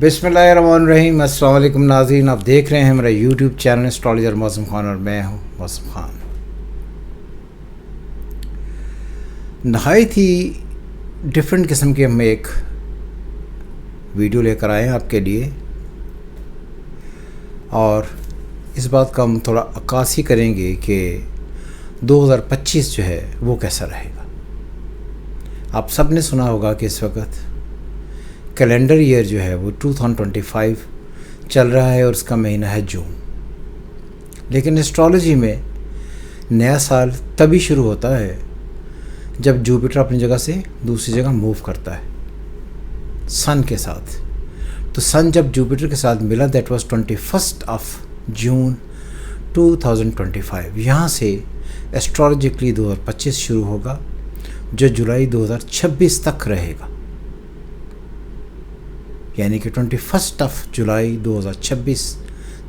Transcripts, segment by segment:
बिस्मिल्लाहिर्रहमानिर्रहीम। अस्सलाम वालेकुम नाज़रीन, आप देख रहे हैं मेरा यूट्यूब चैनल एस्ट्रोलॉजर मौसम खान और मैं हूं मौसम खान। नहायत ही डिफरेंट किस्म के हम एक वीडियो लेकर आए हैं आपके लिए और इस बात का हम थोड़ा अक्कासी करेंगे कि 2025 जो है वो कैसा रहेगा। आप सब ने सुना होगा कि इस वक्त कैलेंडर ईयर जो है वो 2025 चल रहा है और उसका महीना है जून। लेकिन एस्ट्रोलॉजी में नया साल तभी शुरू होता है जब जुपिटर अपनी जगह से दूसरी जगह मूव करता है सन के साथ। तो सन जब जुपिटर के साथ मिला दैट वाज 21 जून 2025। यहाँ से एस्ट्रोलॉजिकली 2025 शुरू होगा जो जुलाई 2026 तक रहेगा, यानी कि 21 जुलाई 2026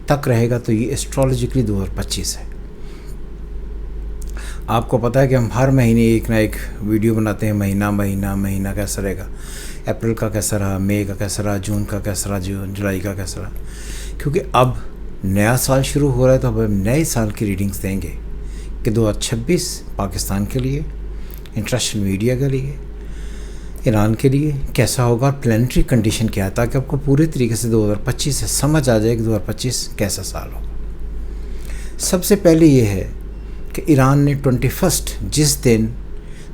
तक रहेगा। तो ये एस्ट्रोलॉजिकली 2025 है। आपको पता है कि हम हर महीने एक ना एक वीडियो बनाते हैं, महीना कैसा रहेगा, अप्रैल का कैसा रहा, मई का कैसा रहा, जून का कैसा रहा, जुलाई का कैसा रहा। क्योंकि अब नया साल शुरू हो रहा है तो अब हम नए साल की रीडिंग्स देंगे कि 2026 पाकिस्तान के लिए, इंटरनेशनल मीडिया के लिए, ईरान के लिए कैसा होगा और प्लानिटरी कंडीशन क्या है, ताकि आपको पूरे तरीके से 2025 से समझ आ जाए कि 2025 कैसा साल होगा। सबसे पहले ये है कि ईरान ने 21 जिस दिन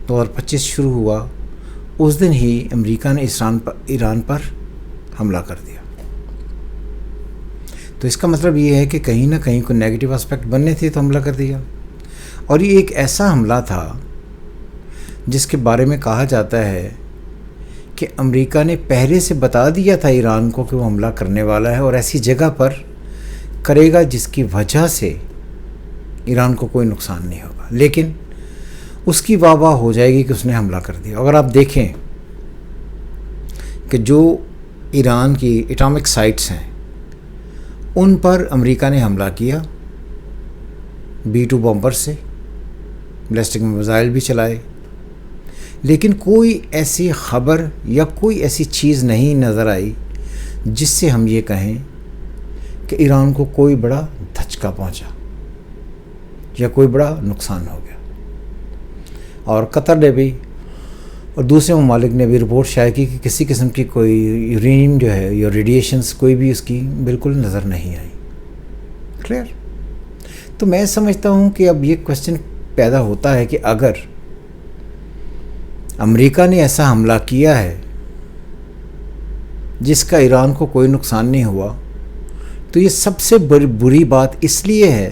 2025 शुरू हुआ उस दिन ही अमेरिका ने ईरान पर हमला कर दिया। तो इसका मतलब ये है कि कहीं ना कहीं कोई नेगेटिव एस्पेक्ट बनने थे तो हमला कर दिया। और ये एक ऐसा हमला था जिसके बारे में कहा जाता है कि अमेरिका ने पहले से बता दिया था ईरान को कि वो हमला करने वाला है और ऐसी जगह पर करेगा जिसकी वजह से ईरान को कोई नुकसान नहीं होगा, लेकिन उसकी वाह हो जाएगी कि उसने हमला कर दिया। अगर आप देखें कि जो ईरान की एटॉमिक साइट्स हैं उन पर अमेरिका ने हमला किया, B-2 बॉम्बर से बैलिस्टिक मिसाइल भी चलाए, लेकिन कोई ऐसी खबर या कोई ऐसी चीज़ नहीं नज़र आई जिससे हम ये कहें कि ईरान को कोई बड़ा धचका पहुंचा या कोई बड़ा नुकसान हो गया। और कतर ने भी और दूसरे ममालिक ने भी रिपोर्ट शायद की कि किसी किस्म की कोई यूरेनियम जो है या रेडिएशंस कोई भी उसकी बिल्कुल नज़र नहीं आई। क्लियर? तो मैं समझता हूँ कि अब ये क्वेश्चन पैदा होता है कि अगर अमेरिका ने ऐसा हमला किया है जिसका ईरान को कोई नुकसान नहीं हुआ, तो ये सबसे बुरी बात इसलिए है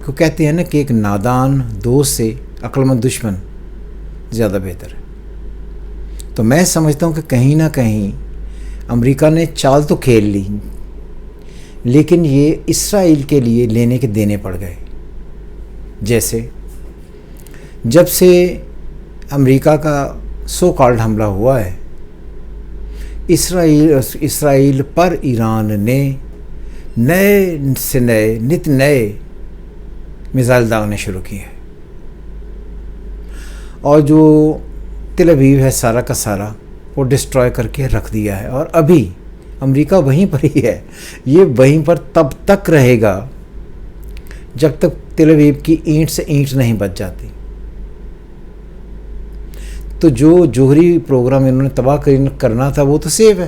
कि कहते हैं ना कि एक नादान दोस्त से अक्लमंद दुश्मन ज़्यादा बेहतर है। तो मैं समझता हूँ कि कहीं ना कहीं अमेरिका ने चाल तो खेल ली, लेकिन ये इसराइल के लिए लेने के देने पड़ गए। जैसे जब से अमेरिका का सो कॉल्ड हमला हुआ है इसराइल पर ईरान ने नए से नए नित नए मिसाइल दागने शुरू किए हैं और जो तेल अवीव है सारा का सारा वो डिस्ट्रॉय करके रख दिया है। और अभी अमेरिका वहीं पर ही है, ये वहीं पर तब तक रहेगा जब तक तेल अवीव की ईंट से ईंट नहीं बच जाती। तो जो जोहरी प्रोग्राम इन्होंने तबाह करना था वो तो सेव है,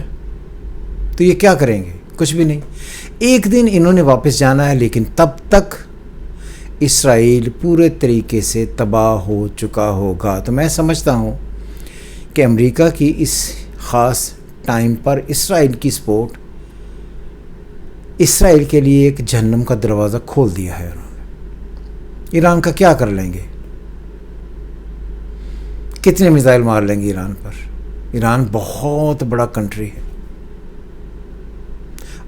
तो ये क्या करेंगे? कुछ भी नहीं। एक दिन इन्होंने वापस जाना है, लेकिन तब तक इसराइल पूरे तरीके से तबाह हो चुका होगा। तो मैं समझता हूँ कि अमेरिका की इस ख़ास टाइम पर इसराइल की सपोर्ट इसराइल के लिए एक जहन्नम का दरवाज़ा खोल दिया है उन्होंने। ईरान का क्या कर लेंगे? कितने मिसाइल मार लेंगे ईरान पर? ईरान बहुत बड़ा कंट्री है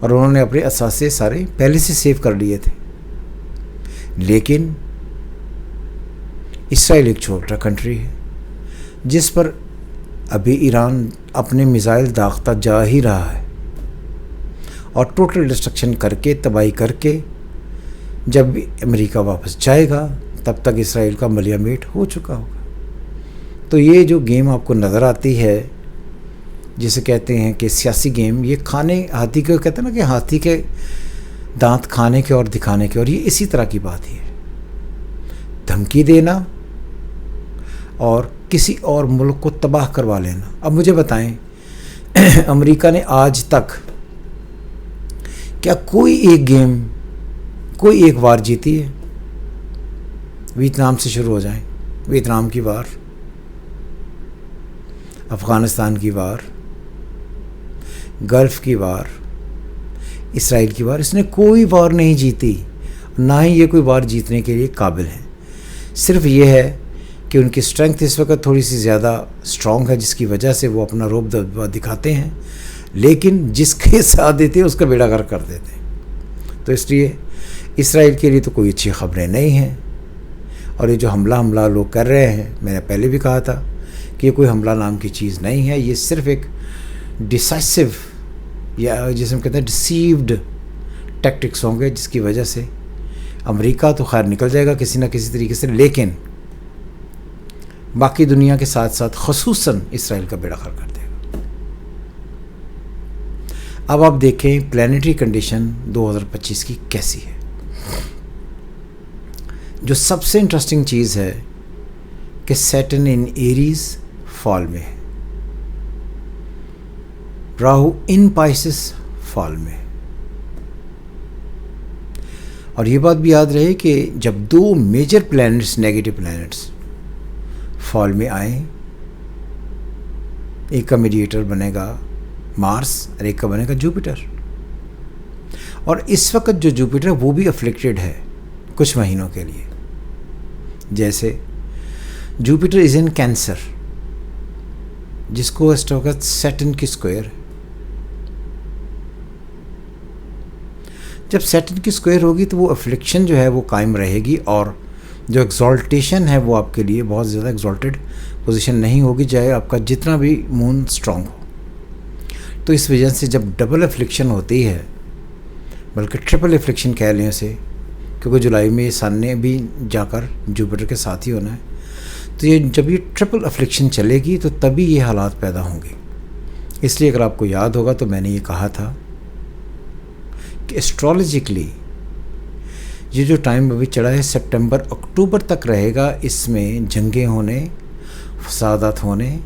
और उन्होंने अपने असासे सारे पहले से सेव कर लिए थे, लेकिन इसराइल एक छोटा कंट्री है जिस पर अभी ईरान अपने मिसाइल दागता जा ही रहा है और टोटल डिस्ट्रक्शन करके तबाही करके जब अमेरिका वापस जाएगा तब तक इसराइल का मलिया मेट हो चुका होगा। तो ये जो गेम आपको नज़र आती है जिसे कहते हैं कि सियासी गेम, ये हाथी को कहते हैं ना कि हाथी के दांत खाने के और दिखाने के, और ये इसी तरह की बात ही है। धमकी देना और किसी और मुल्क को तबाह करवा लेना। अब मुझे बताएं, अमेरिका ने आज तक क्या कोई एक गेम, कोई एक वार जीती है? वियतनाम से शुरू हो जाएं, वियतनाम की वार, अफ़गानिस्तान की वार, गल्फ़ की वार, इसराइल की वार, इसने कोई वार नहीं जीती, ना ही ये कोई वार जीतने के लिए काबिल है। सिर्फ ये है कि उनकी स्ट्रेंथ इस वक्त थोड़ी सी ज़्यादा स्ट्रॉन्ग है, जिसकी वजह से वो अपना रौब दबदबा दिखाते हैं, लेकिन जिसके साथ देते हैं उसका बेड़ा गर्क कर देते हैं। तो इसलिए इसराइल के लिए तो कोई अच्छी खबरें नहीं हैं। और ये जो हमला लोग कर रहे हैं, मैंने पहले भी कहा था कि ये कोई हमला नाम की चीज़ नहीं है, ये सिर्फ एक डिसाइसिव, या जिसे हम कहते हैं डिसीव्ड टैक्टिक्स होंगे, जिसकी वजह से अमेरिका तो खैर निकल जाएगा किसी ना किसी तरीके से, लेकिन बाकी दुनिया के साथ साथ ख़ुसूसन इसराइल का बेड़ा गर्क कर देगा। अब आप देखें प्लानिटरी कंडीशन 2025 की कैसी है। जो सबसे इंटरेस्टिंग चीज़ है कि सैटर्न इन एरीज फॉल में है, राहु इन पाइसेस फॉल में है। और ये बात भी याद रहे कि जब दो major planets, negative planets fall में आए, एक का मीडिएटर बनेगा मार्स और एक का बनेगा जुपिटर। और इस वक्त जो जुपिटर वो भी अफ्लिक्टेड है कुछ महीनों के लिए। जैसे जुपिटर इज़ इन कैंसर, जिसको इस वक्त सैटर्न की स्क्वायर, जब सैटर्न की स्क्वायर होगी तो वो अफ्लिक्शन जो है वो कायम रहेगी, और जो एक्सॉल्टेशन है वो आपके लिए बहुत ज़्यादा एक्सॉल्टेड पोजीशन नहीं होगी, चाहे आपका जितना भी मून स्ट्रांग हो। तो इस वजह से जब डबल अफ्लिक्शन होती है, बल्कि ट्रिपल अफ्लिक्शन कह लें उसे, क्योंकि जुलाई में सन ने भी जाकर जुपिटर के साथ ही होना है, तो ये जब ये ट्रिपल अफ्लिक्शन चलेगी तो तभी ये हालात पैदा होंगे। इसलिए अगर आपको याद होगा तो मैंने ये कहा था कि एस्ट्रोलॉजिकली ये जो टाइम अभी चढ़ा है सितंबर अक्टूबर तक रहेगा, इसमें जंगें होने, फसादात होने,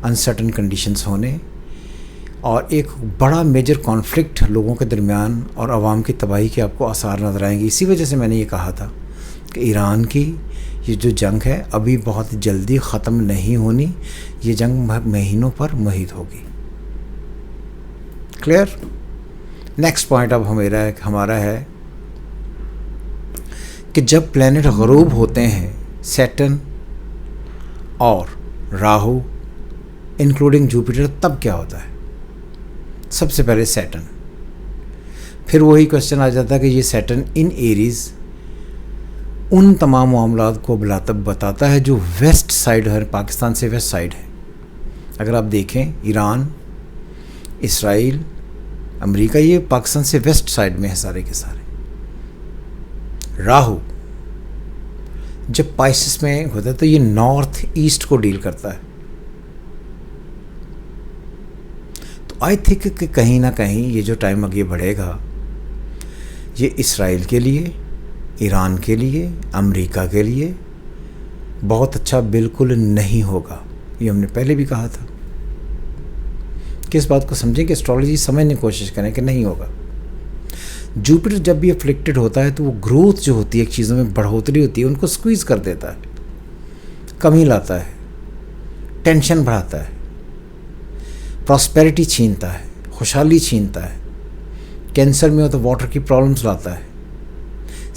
अनसर्टन कंडीशंस होने और एक बड़ा मेजर कॉन्फ्लिक्ट लोगों के दरमियान और आवाम की तबाही के आपको आसार नज़र आएंगे। इसी वजह से मैंने ये कहा था कि ईरान की ये जो जंग है अभी बहुत जल्दी ख़त्म नहीं होनी, ये जंग महीनों पर मुहित होगी। क्लियर? नेक्स्ट पॉइंट अब हमारा है कि जब प्लैनेट ग़रूब होते हैं, सैटर्न और राहु इंक्लूडिंग जुपिटर, तब क्या होता है? सबसे पहले सैटर्न, फिर वही क्वेश्चन आ जाता है कि ये सैटर्न इन एरीज उन तमाम मामलात को बताता है जो वेस्ट साइड है, पाकिस्तान से वेस्ट साइड है। अगर आप देखें ईरान, इसराइल, अमेरिका, ये पाकिस्तान से वेस्ट साइड में है सारे के सारे। राहु जब पाइसेस में होता है तो ये नॉर्थ ईस्ट को डील करता है। तो आई थिंक कि कहीं ना कहीं ये जो टाइम आगे बढ़ेगा, ये इसराइल के लिए, ईरान के लिए, अमेरिका के लिए बहुत अच्छा बिल्कुल नहीं होगा। ये हमने पहले भी कहा था कि इस बात को समझें कि एस्ट्रोलॉजी समझने की कोशिश करें कि नहीं होगा। जुपिटर जब भी अफ्लिक्टेड होता है तो वो ग्रोथ जो होती है, एक चीज़ों में बढ़ोतरी होती है, उनको स्क्वीज़ कर देता है, कमी लाता है, टेंशन बढ़ाता है, प्रॉस्पेरिटी छीनता है, खुशहाली छीनता है। कैंसर में हो तो वाटर की प्रॉब्लम्स लाता है,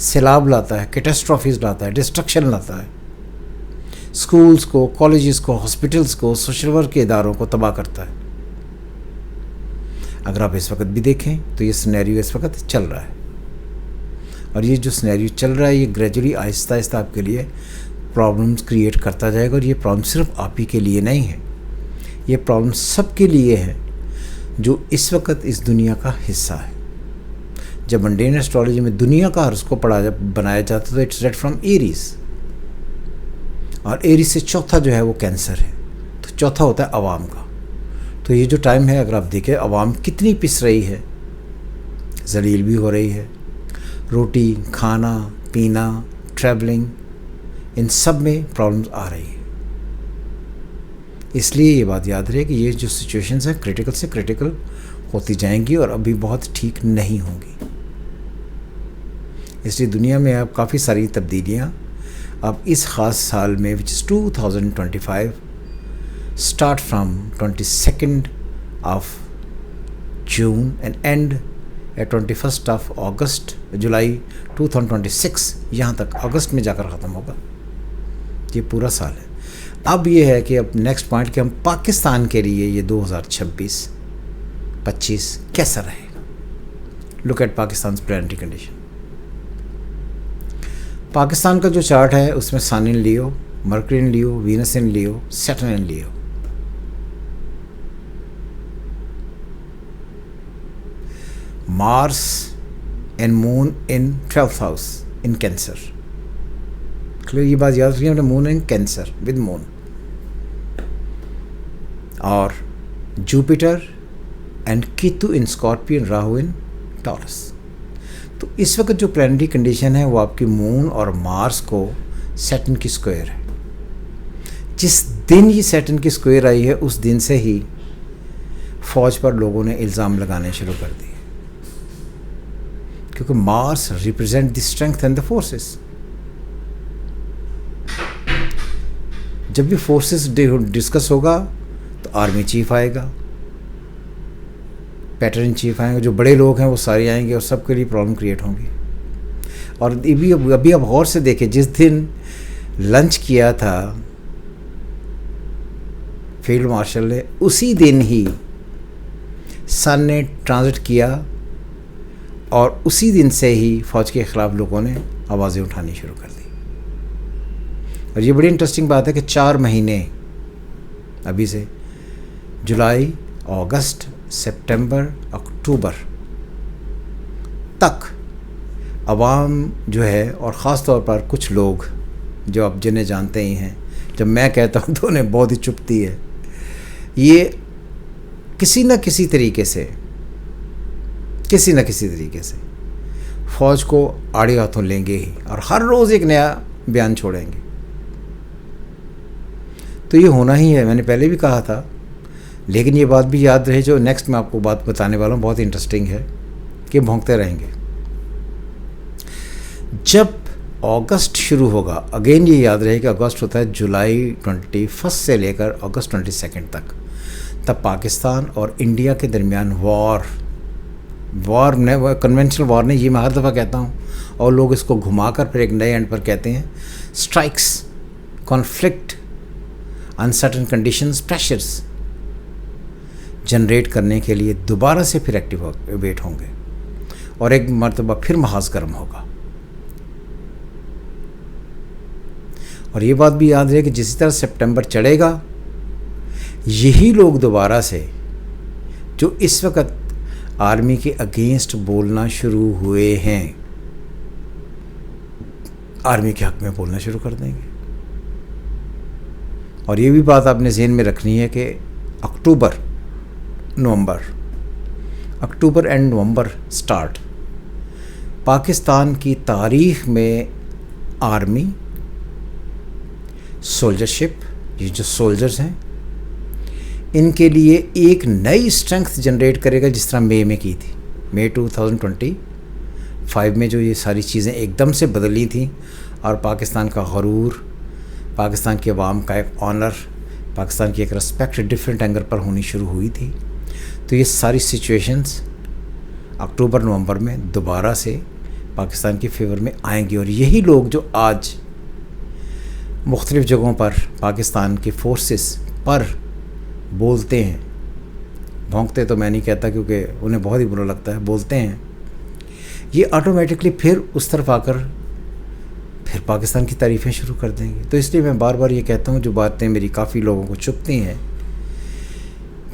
सैलाब लाता है, कैटास्ट्रॉफीज लाता है, डिस्ट्रक्शन लाता है, स्कूल्स को, कॉलेजेस को, हॉस्पिटल्स को, सोशल वर्क के इदारों को तबाह करता है। अगर आप इस वक्त भी देखें तो ये सिनेरियो इस वक्त चल रहा है, और ये जो सिनेरियो चल रहा है ये ग्रेजुअली आहिस्ता आहिस्ता आपके लिए प्रॉब्लम्स क्रिएट करता जाएगा। और ये प्रॉब्लम सिर्फ आप ही के लिए नहीं है, ये प्रॉब्लम सबके लिए है जो इस वक्त इस दुनिया का हिस्सा है। जब मंडेन एस्ट्रोलॉजी में दुनिया का हर्ष को बनाया जाता तो इट्स रेड फ्रॉम एरीज, और एरीज से चौथा जो है वो कैंसर है, तो चौथा होता है अवाम का। तो तो ये जो टाइम है, अगर आप देखें आवाम कितनी पिस रही है, जलील भी हो रही है, रोटी, खाना, पीना, ट्रैवलिंग, इन सब में प्रॉब्लम्स आ रही है। इसलिए ये बात याद रहे कि ये जो सिचुएशंस हैं क्रिटिकल से क्रिटिकल होती जाएंगी और अभी बहुत ठीक नहीं होंगी। इसलिए दुनिया में अब काफ़ी सारी तब्दीलियाँ अब इस ख़ास साल में, which is 2025, start from 22 of June and end at 21 of August, July 2026, यहाँ तक अगस्त में जाकर ख़त्म होगा। ये पूरा साल है। अब ये है कि अब नेक्स्ट पॉइंट कि हम पाकिस्तान के लिए ये 2026-25 कैसा रहेगा। Look at Pakistan planetary condition. Pakistan का जो चार्ट है उसमें sun in Leo, Mercury in Leo, Venus in Leo, Saturn in Leo. Mars and moon in 12th house in Cancer. Clear, ये बात याद रखिए, हमने moon in Cancer with moon. और Jupiter and Ketu in Scorpion, Rahu in Taurus. तो इस वक्त जो प्लैनेटरी कंडीशन है वो आपकी मून और मार्स को सैटर्न की स्क्वायर है। जिस दिन ये सैटर्न की स्क्वायर आई है उस दिन से ही फौज पर लोगों ने इल्ज़ाम लगाने शुरू कर दिए, क्योंकि Mars represent the strength and the forces. जब भी फोर्सेस डिस्कस होगा तो आर्मी चीफ आएगा, पैटर्न चीफ आएंगे, जो बड़े लोग हैं वो सारे आएंगे और सबके लिए प्रॉब्लम क्रिएट होंगी। और अभी आप गौर से देखें, जिस दिन लंच किया था फील्ड मार्शल ने, उसी दिन ही सन ने ट्रांजिट किया और उसी दिन से ही फौज के ख़िलाफ़ लोगों ने आवाज़ें उठानी शुरू कर दी। और ये बड़ी इंटरेस्टिंग बात है कि 4 महीने अभी से, जुलाई, अगस्त, सितंबर, अक्टूबर तक अवाम जो है, और ख़ास तौर पर कुछ लोग जो आप जिन्हें जानते ही हैं, जब मैं कहता हूँ तो उन्हें बहुत ही चुभती है, ये किसी न किसी तरीके से फ़ौज को आड़े हाथों लेंगे ही और हर रोज़ एक नया बयान छोड़ेंगे। तो ये होना ही है, मैंने पहले भी कहा था। लेकिन ये बात भी याद रहे, जो नेक्स्ट मैं आपको बात बताने वाला हूँ बहुत इंटरेस्टिंग है, कि भौंकते रहेंगे। जब अगस्त शुरू होगा, अगेन ये याद रहे कि अगस्त होता है जुलाई 21 से लेकर अगस्त 22 तक, तब पाकिस्तान और इंडिया के दरमियान वॉर कन्वेंशनल वॉर नहीं, ये मैं हर दफ़ा कहता हूँ और लोग इसको घुमाकर फिर एक नए एंड पर कहते हैं, strikes, conflict, uncertain conditions, pressures generate करने के लिए दोबारा से फिर एक्टिवेट होंगे और एक मरतबा फिर महाज गर्म होगा। और ये बात भी याद रहे कि जिस तरह सितंबर चढ़ेगा, यही लोग दोबारा से जो इस वक्त आर्मी के अगेंस्ट बोलना शुरू हुए हैं, आर्मी के हक में बोलना शुरू कर देंगे। और ये भी बात आपने ज़हन में रखनी है कि October and November start, Pakistan की तारीख़ में आर्मी, सोल्जरशिप, ये जो सोल्जर्स हैं, इनके लिए एक नई स्ट्रेंथ जनरेट करेगा, जिस तरह मई में की थी। मई 2025 में जो ये सारी चीज़ें एकदम से बदली थी और पाकिस्तान का गरूर, पाकिस्तान के अवाम का एक ऑनर, पाकिस्तान की एक रिस्पेक्ट डिफरेंट एंगल पर होनी शुरू हुई थी। तो ये सारी सिचुएशंस अक्टूबर नवंबर में दोबारा से पाकिस्तान के फेवर में आएंगी। और यही लोग जो आज मुख्तलिफ़ जगहों पर पाकिस्तान के फोर्सेस पर बोलते हैं, भौंकते तो मैं नहीं कहता क्योंकि उन्हें बहुत ही बुरा लगता है, बोलते हैं, ये ऑटोमेटिकली फिर उस तरफ आकर फिर पाकिस्तान की तारीफ़ें शुरू कर देंगे। तो इसलिए मैं बार बार ये कहता हूँ, जो बातें मेरी काफ़ी लोगों को चुभती हैं,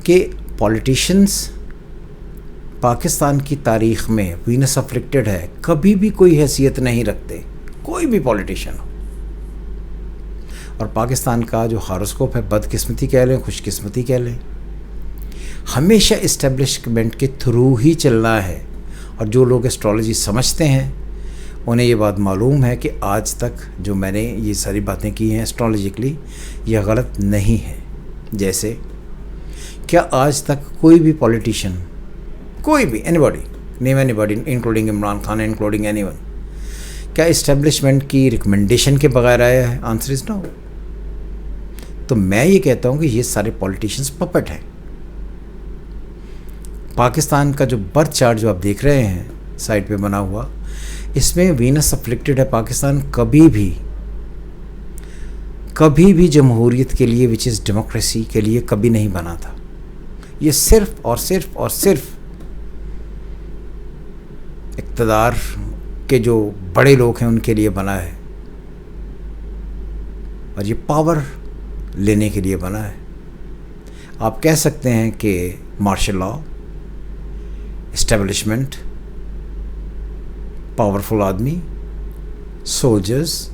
कि पॉलिटिशियंस पाकिस्तान की तारीख़ में वीनस अफ्लिक्टेड है, कभी भी कोई हैसियत नहीं रखते, कोई भी पॉलिटिशियन हो। और पाकिस्तान का जो हारोस्कोप है, बदकिस्मती कह लें, खुशकिस्मती कह लें, हमेशा इस्टेब्लिशमेंट के थ्रू ही चलना है। और जो लोग एस्ट्रोलॉजी समझते हैं उन्हें ये बात मालूम है कि आज तक जो मैंने ये सारी बातें की हैं एस्ट्रोलॉजिकली, यह गलत नहीं है। जैसे क्या आज तक कोई भी पॉलिटिशियन, कोई भी, anybody, name anybody including Imran Khan, including anyone, क्या इस्टेब्लिशमेंट की रिकमेंडेशन के बगैर आया है? Answer is no. तो मैं ये कहता हूँ कि ये सारे पॉलिटिशियंस पपेट हैं। पाकिस्तान का जो बर्थ चार्ट जो आप देख रहे हैं साइड पे बना हुआ, इसमें वीनस अफ्लिक्टेड है। पाकिस्तान कभी भी जमहूरियत के लिए, विच इज़ डेमोक्रेसी के लिए, कभी नहीं बना था। ये सिर्फ और सिर्फ इक़्तिदार के जो बड़े लोग हैं उनके लिए बना है, और ये पावर लेने के लिए बना है। आप कह सकते हैं कि मार्शल लॉ, इस्टेब्लिशमेंट, पावरफुल आदमी, सोल्जर्स,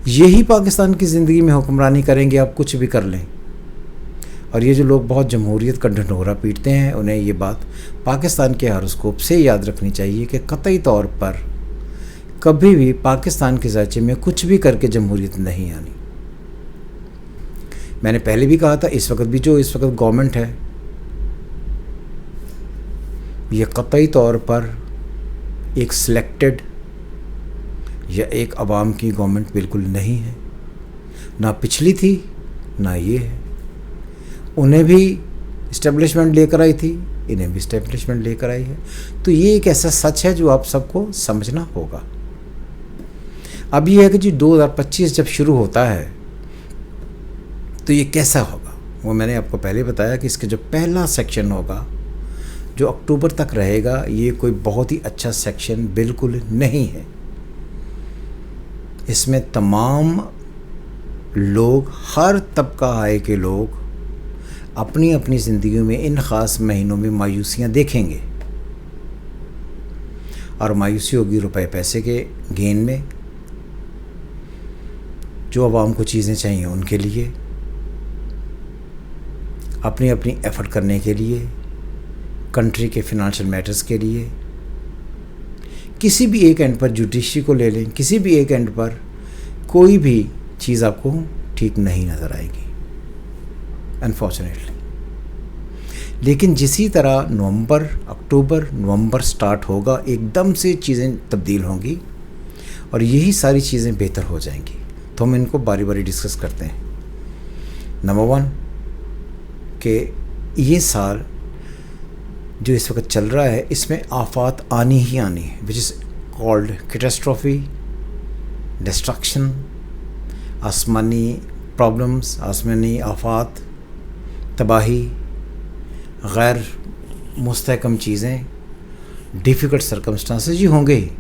यही पाकिस्तान की ज़िंदगी में हुक्मरानी करेंगे। आप कुछ भी कर लें। और ये जो लोग बहुत जमहूरियत का ढंढोरा पीटते हैं, उन्हें ये बात पाकिस्तान के हॉरोस्कोप से याद रखनी चाहिए कि कतई तौर पर कभी भी पाकिस्तान के ज़ायचे में कुछ भी करके जमहूरियत नहीं आनी। मैंने पहले भी कहा था, इस वक्त भी जो इस वक्त गवर्नमेंट है, यह कतई तौर पर एक सिलेक्टेड या एक अवाम की गवर्नमेंट बिल्कुल नहीं है। ना पिछली थी ना ये है। उन्हें भी इस्टेब्लिशमेंट लेकर आई थी, इन्हें भी इस्टेब्लिशमेंट लेकर आई है। तो ये एक ऐसा सच है जो आप सबको समझना होगा। अब ये है कि जी 2025 जब शुरू होता है तो ये कैसा होगा, वो मैंने आपको पहले बताया कि इसके जो पहला सेक्शन होगा जो अक्टूबर तक रहेगा, ये कोई बहुत ही अच्छा सेक्शन बिल्कुल नहीं है। इसमें तमाम लोग, हर तबका आय के लोग अपनी अपनी ज़िंदगी में इन ख़ास महीनों में मायूसियाँ देखेंगे। और मायूसी होगी रुपए पैसे के गेन में, जो आवाम को चीज़ें चाहिए उनके लिए, अपनी अपनी एफ़र्ट करने के लिए, कंट्री के फिनंशियल मैटर्स के लिए। किसी भी एक एंड पर जुडिशरी को ले लें, किसी भी एक एंड पर कोई भी चीज़ आपको ठीक नहीं नज़र आएगी, अनफॉर्चुनेटली। लेकिन जिसी तरह अक्टूबर नवंबर स्टार्ट होगा, एकदम से चीज़ें तब्दील होंगी और यही सारी चीज़ें बेहतर हो जाएंगी। तो हम इनको बारी बारी डिस्कस करते हैं। नंबर 1 कि ये साल जो इस वक्त चल रहा है, इसमें आफात आनी ही आनी है, which is called catastrophe, destruction, आसमानी प्रॉब्लम्स, आसमानी आफात, तबाही, गैर मुस्तहकम चीज़ें, डिफ़िकल्ट सर्कमस्टांसेस ये होंगे ही।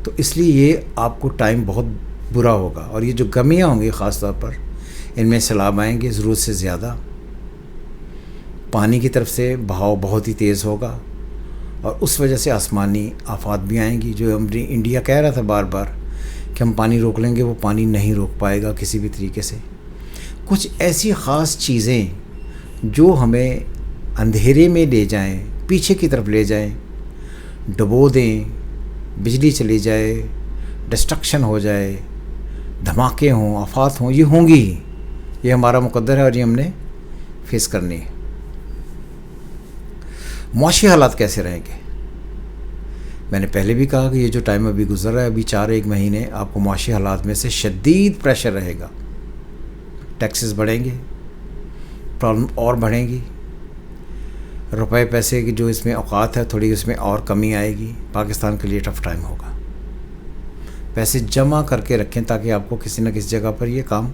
तो इसलिए ये आपको टाइम बहुत बुरा होगा। और ये जो गर्मियाँ होंगी ख़ास तौर पर, इनमें सैलाब आएंगे ज़रूरत से ज़्यादा, पानी की तरफ से बहाव बहुत ही तेज़ होगा और उस वजह से आसमानी आफात भी आएंगी। जो इंडिया कह रहा था बार बार कि हम पानी रोक लेंगे, वो पानी नहीं रोक पाएगा किसी भी तरीके से। कुछ ऐसी ख़ास चीज़ें जो हमें अंधेरे में ले जाएं, पीछे की तरफ ले जाएं, डुबो दें, बिजली चली जाए, डिस्ट्रक्शन हो जाए, धमाके हों, आफात हों, ये होंगी ही। ये हमारा मुकद्दर है और ये हमने फेस करनी है। मुआशी हालात कैसे रहेंगे? मैंने पहले भी कहा कि ये जो टाइम अभी गुजर रहा है, अभी 4-1 महीने आपको मुआशी हालात में से शदीद प्रेशर रहेगा। टैक्सेस बढ़ेंगे, प्रॉब्लम और बढ़ेंगी, रुपए पैसे की जो इसमें औकात है थोड़ी उसमें और कमी आएगी। पाकिस्तान के लिए टफ़ टाइम होगा। पैसे जमा करके रखें ताकि आपको किसी न किसी जगह पर ये काम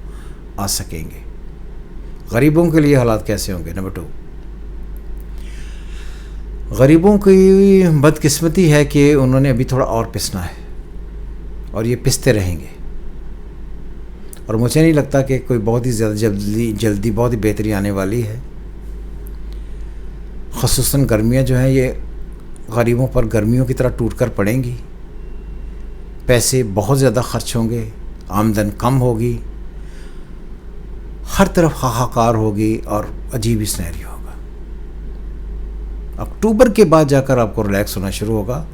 आ सकेंगे। गरीबों के लिए हालात कैसे होंगे? नंबर 2, गरीबों की बदकिस्मती है कि उन्होंने अभी थोड़ा और पिसना है और ये पिसते रहेंगे। और मुझे नहीं लगता कि कोई बहुत ही ज़्यादा जल्दी बहुत ही बेहतरी आने वाली है। ख़ुसूसन गर्मियाँ जो हैं ये गरीबों पर गर्मियों की तरह टूट कर पड़ेंगी। पैसे बहुत ज़्यादा खर्च होंगे, आमदन कम होगी, हर तरफ हाहाकार होगी और अजीब ही सिनेरियो होगा। अक्टूबर के बाद जाकर आपको रिलैक्स होना शुरू होगा,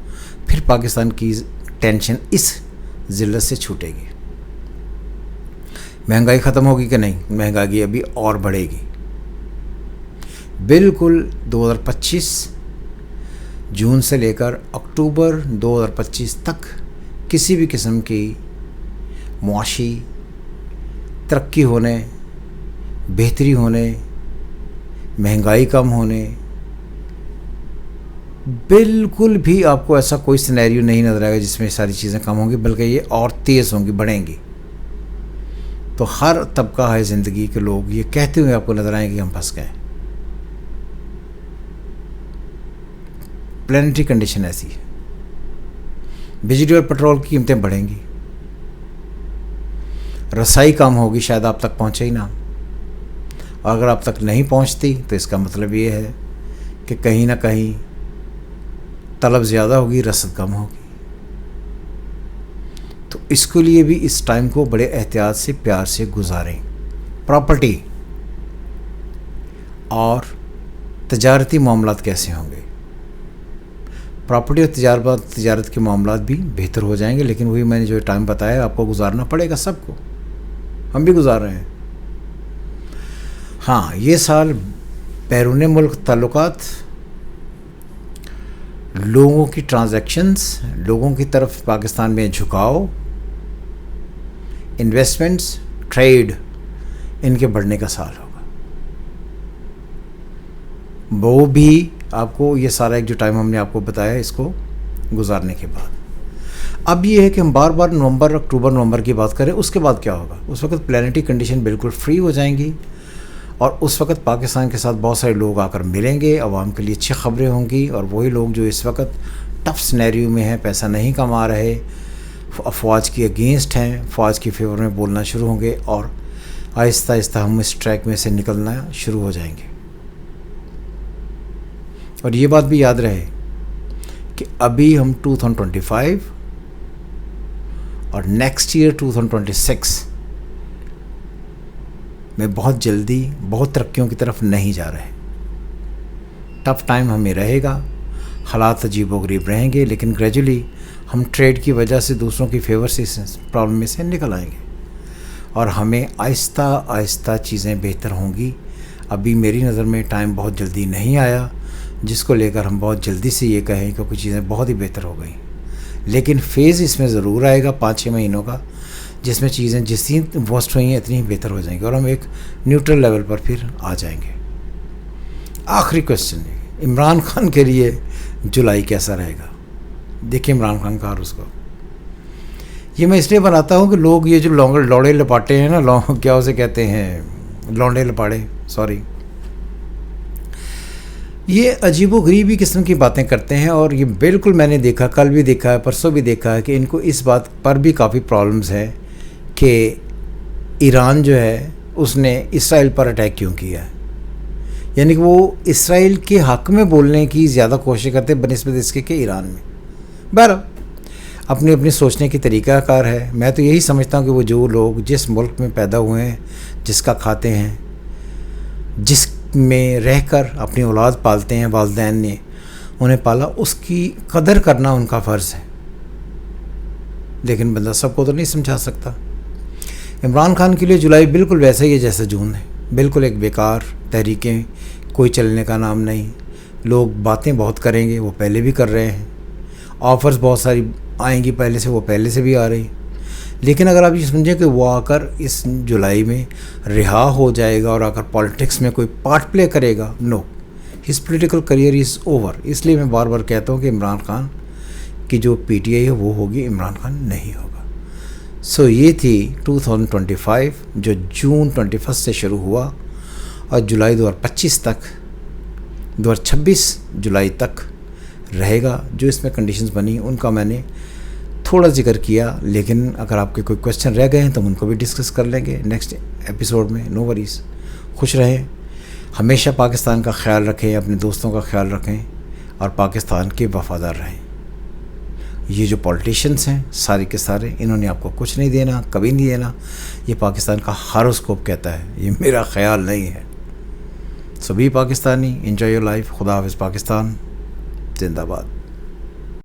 फिर पाकिस्तान की टेंशन इस जिल्लत से छूटेगी। महंगाई ख़त्म होगी कि नहीं? महंगाई अभी और बढ़ेगी। बिल्कुल 2025 जून से लेकर अक्टूबर 2025 तक किसी भी किस्म की मुआशी तरक्की होने, बेहतरी होने, महंगाई कम होने, बिल्कुल भी आपको ऐसा कोई सिनेरियो नहीं नज़र आएगा जिसमें सारी चीज़ें कम होंगी, बल्कि ये और तेज़ होंगी, बढ़ेंगी। तो हर तबका है ज़िंदगी के लोग ये कहते हुए आपको नज़र आएंगे कि हम फंस गए। प्लैनेटरी कंडीशन ऐसी है। बिजली और पेट्रोल की कीमतें बढ़ेंगी, रसाई कम होगी, शायद आप तक पहुँचे ही ना। और अगर आप तक नहीं पहुँचती तो इसका मतलब ये है कि कहीं ना कहीं तलब ज़्यादा होगी, रसद कम होगी। तो इसके लिए भी इस टाइम को बड़े एहतियात से, प्यार से गुजारें। प्रॉपर्टी और तजारती मामलात कैसे होंगे? प्रॉपर्टी और तजारत के मामलात भी बेहतर हो जाएंगे, लेकिन वही मैंने जो टाइम बताया आपको गुजारना पड़ेगा सबको, हम भी गुजार रहे हैं। हाँ, ये साल बैरून मुल्क ताल्लुकात, लोगों की ट्रांजैक्शंस, लोगों की तरफ पाकिस्तान में झुकाव, इन्वेस्टमेंट्स, ट्रेड, इनके बढ़ने का साल होगा। वो भी आपको ये सारा एक जो टाइम हमने आपको बताया इसको गुजारने के बाद। अब ये है कि हम बार बार नवंबर, अक्टूबर, नवंबर की बात करें, उसके बाद क्या होगा? उस वक्त प्लैनेटरी कंडीशन बिल्कुल फ्री हो जाएंगी और उस वक्त पाकिस्तान के साथ बहुत सारे लोग आकर मिलेंगे, आवाम के लिए अच्छी खबरें होंगी। और वही लोग जो इस वक्त टफ सिनेरियो में हैं, पैसा नहीं कमा रहे, अफवाज की अगेंस्ट हैं, फ़ौज की फेवर में बोलना शुरू होंगे और आहिस्ता आहिस्ता हम इस ट्रैक में से निकलना शुरू हो जाएंगे। और ये बात भी याद रहे कि अभी हम 2025 और नेक्स्ट ईयर 2026 में बहुत जल्दी बहुत तरक्कियों की तरफ नहीं जा रहे। टफ टाइम हमें रहेगा, हालात अजीबोगरीब रहेंगे, लेकिन ग्रेजुअली हम ट्रेड की वजह से दूसरों की फेवर से इस प्रॉब्लम में से निकल आएंगे और हमें आहिस्ता आहिस्ता चीज़ें बेहतर होंगी। अभी मेरी नज़र में टाइम बहुत जल्दी नहीं आया जिसको लेकर हम बहुत जल्दी से ये कहें कि कुछ चीज़ें बहुत ही बेहतर हो गई, लेकिन फेज़ इसमें ज़रूर आएगा 5-6 महीनों का, जिसमें चीज़ें जितनी वर्स्ट हुई हैं इतनी ही बेहतर हो जाएंगी और हम एक न्यूट्रल लेवल पर फिर आ जाएंगे। आखिरी क्वेश्चन है, इमरान खान के लिए जुलाई कैसा रहेगा? देखिए इमरान खान का और उसको, ये मैं इसलिए बनाता हूँ कि लोग ये जो लौड़े लपाटे हैं ना, क्या उसे कहते हैं, लौंडे लपाड़े, सॉरी, ये अजीबोगरीबी किस्म की बातें करते हैं। और ये बिल्कुल मैंने देखा, कल भी देखा है, परसों भी देखा है कि इनको इस बात पर भी काफ़ी प्रॉब्लम्स है कि ईरान जो है उसने इसराइल पर अटैक क्यों किया है। यानी कि वो इसराइल के हक़ में बोलने की ज़्यादा कोशिश करते हैं बनिस्बत इसके कि ईरान में। बहरहाल अपनी अपनी सोचने की तरीक़ाकार है। मैं तो यही समझता हूँ कि वो जो लोग जिस मुल्क में पैदा हुए हैं, जिसका खाते हैं, जिस में रहकर अपनी औलाद पालते हैं, वालिदैन ने उन्हें पाला, उसकी कदर करना उनका फ़र्ज़ है। लेकिन बंदा सबको तो नहीं समझा सकता। इमरान खान के लिए जुलाई बिल्कुल वैसा ही है जैसा जून है, बिल्कुल एक बेकार तहरीकें, कोई चलने का नाम नहीं। लोग बातें बहुत करेंगे, वो पहले भी कर रहे हैं, ऑफ़र्स बहुत सारी आएंगी पहले से, वो पहले से भी आ रही। लेकिन अगर आप ये समझें कि वो आकर इस जुलाई में रिहा हो जाएगा और आकर पॉलिटिक्स में कोई पार्ट प्ले करेगा, no, his political career is over. इसलिए मैं बार बार कहता हूँ कि इमरान खान की जो पीटीआई है वो होगी, इमरान खान नहीं होगा। सो ये थी 2025 जो जून 21 से शुरू हुआ और जुलाई 2025 तक, 2026 जुलाई तक रहेगा। जो इसमें कंडीशंस बनी उनका मैंने थोड़ा जिक्र किया, लेकिन अगर आपके कोई क्वेश्चन रह गए हैं तो हम उनको भी डिस्कस कर लेंगे नेक्स्ट एपिसोड में। नो वरीज़, खुश रहें, हमेशा पाकिस्तान का ख्याल रखें, अपने दोस्तों का ख्याल रखें और पाकिस्तान के वफ़ादार रहें। ये जो पॉलिटिशियंस हैं सारे के सारे, इन्होंने आपको कुछ नहीं देना, कभी नहीं देना। ये पाकिस्तान का हारोस्कोप कहता है, ये मेरा ख्याल नहीं है। So be Pakistani, enjoy your life. खुदा हाफिज़ पाकिस्तान, जिंदाबाद।